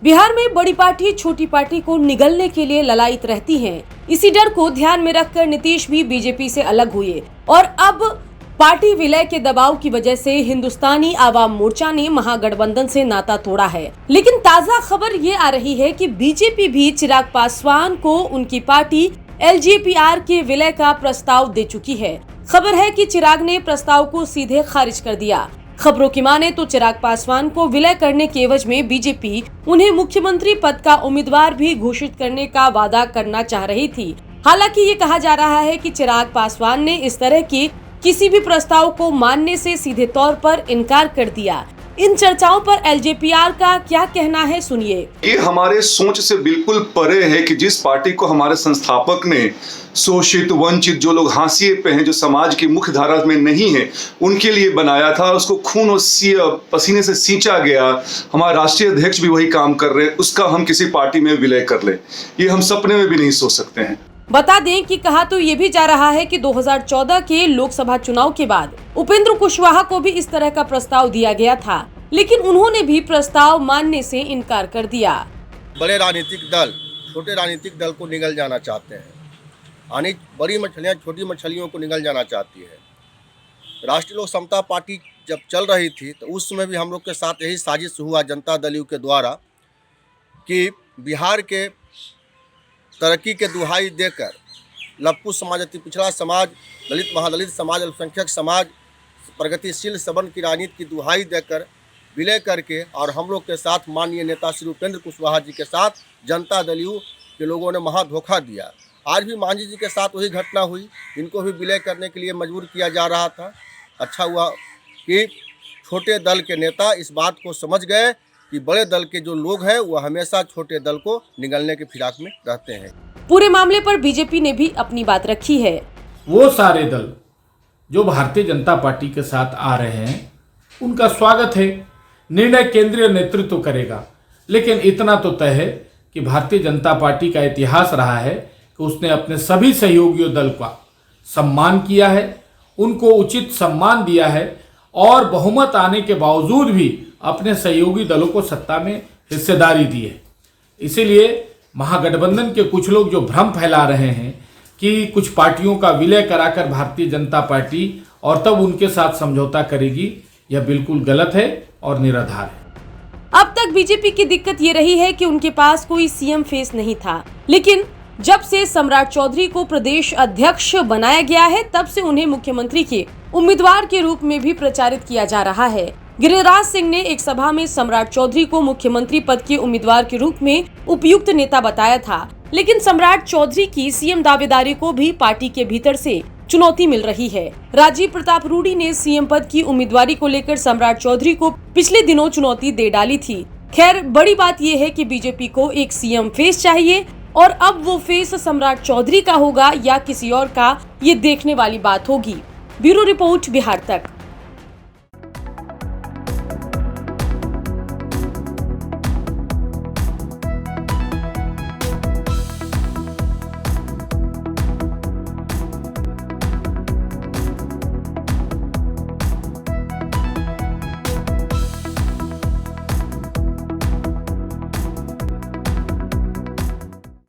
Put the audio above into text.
बिहार में बड़ी पार्टी छोटी पार्टी को निगलने के लिए ललायित रहती हैं। इसी डर को ध्यान में रखकर नीतीश भी बीजेपी से अलग हुए और अब पार्टी विलय के दबाव की वजह से हिंदुस्तानी आवाम मोर्चा ने महागठबंधन से नाता तोड़ा है। लेकिन ताजा खबर ये आ रही है कि बीजेपी भी चिराग पासवान को उनकी पार्टी एलजेपीआर के विलय का प्रस्ताव दे चुकी है। खबर है कि चिराग ने प्रस्ताव को सीधे खारिज कर दिया। खबरों की माने तो चिराग पासवान को विलय करने के एवज में बीजेपी उन्हें मुख्यमंत्री पद का उम्मीदवार भी घोषित करने का वादा करना चाह रही थी। हालांकि ये कहा जा रहा है कि चिराग पासवान ने इस तरह के किसी भी प्रस्ताव को मानने से सीधे तौर पर इनकार कर दिया। इन चर्चाओं पर एलजेपीआर का क्या कहना है, सुनिए। ये हमारे सोच से बिल्कुल परे है कि जिस पार्टी को हमारे संस्थापक ने शोषित वंचित जो लोग हाशिए पे हैं, जो समाज की मुख्य धारा में नहीं है, उनके लिए बनाया था, उसको खून और पसीने से सींचा गया। हमारे राष्ट्रीय अध्यक्ष भी वही काम कर रहे हैं, उसका हम किसी पार्टी में विलय कर ले, ये हम सपने में भी नहीं सोच सकते हैं। बता दें कि कहा तो ये भी जा रहा है कि 2014 के लोकसभा चुनाव के बाद उपेंद्र कुशवाहा को भी इस तरह का प्रस्ताव दिया गया था, लेकिन उन्होंने भी प्रस्ताव मानने से इनकार कर दिया। बड़े राजनीतिक दल छोटे राजनीतिक दल को निगल जाना चाहते हैं, यानी बड़ी मछलियाँ छोटी मछलियों को निगल जाना चाहती है। राष्ट्रीय लोक समता पार्टी जब चल रही थी तो उस समय भी हम लोग के साथ यही साजिश हुआ जनता दल यू के द्वारा कि बिहार के तरक्की के दुहाई देकर लप्पू समाज, अति पिछड़ा समाज, दलित महादलित समाज, अल्पसंख्यक समाज, प्रगतिशील सवर्ण की राजनीति की दुहाई देकर विलय करके और हम लोग के साथ माननीय नेता श्री उपेंद्र कुशवाहा जी के साथ जनता दल यू के लोगों ने महा धोखा दिया। आज भी मांझी जी के साथ वही घटना हुई, इनको भी विलय करने के लिए मजबूर किया जा रहा था। अच्छा हुआ कि छोटे दल के नेता इस बात को समझ गए कि बड़े दल के जो लोग हैं वो हमेशा छोटे दल को निगलने के फिराक में रहते हैं। पूरे मामले पर बीजेपी ने भी अपनी बात रखी है। वो सारे दल जो भारतीय जनता पार्टी के साथ आ रहे हैं उनका स्वागत है, निर्णय केंद्रीय नेतृत्व करेगा। लेकिन इतना तो तय है कि भारतीय जनता पार्टी का इतिहास रहा है कि उसने अपने सभी सहयोगियों दल का सम्मान किया है, उनको उचित सम्मान दिया है और बहुमत आने के बावजूद भी अपने सहयोगी दलों को सत्ता में हिस्सेदारी दी है। इसीलिए महागठबंधन के कुछ लोग जो भ्रम फैला रहे हैं कि कुछ पार्टियों का विलय कराकर भारतीय जनता पार्टी और तब उनके साथ समझौता करेगी, यह बिल्कुल गलत है और निराधार है। अब तक बीजेपी की दिक्कत ये रही है कि उनके पास कोई सीएम फेस नहीं था, लेकिन जब से सम्राट चौधरी को प्रदेश अध्यक्ष बनाया गया है तब से उन्हें मुख्यमंत्री के उम्मीदवार के रूप में भी प्रचारित किया जा रहा है। गिरिराज सिंह ने एक सभा में सम्राट चौधरी को मुख्यमंत्री पद के उम्मीदवार के रूप में उपयुक्त नेता बताया था, लेकिन सम्राट चौधरी की सीएम दावेदारी को भी पार्टी के भीतर से चुनौती मिल रही है। राजीव प्रताप रूडी ने सीएम पद की उम्मीदवारी को लेकर सम्राट चौधरी को पिछले दिनों चुनौती दे डाली थी। खैर, बड़ी बात यह है कि बीजेपी को एक सीएम फेस चाहिए और अब वो फेस सम्राट चौधरी का होगा या किसी और का, ये देखने वाली बात होगी। ब्यूरो रिपोर्ट, बिहार तक।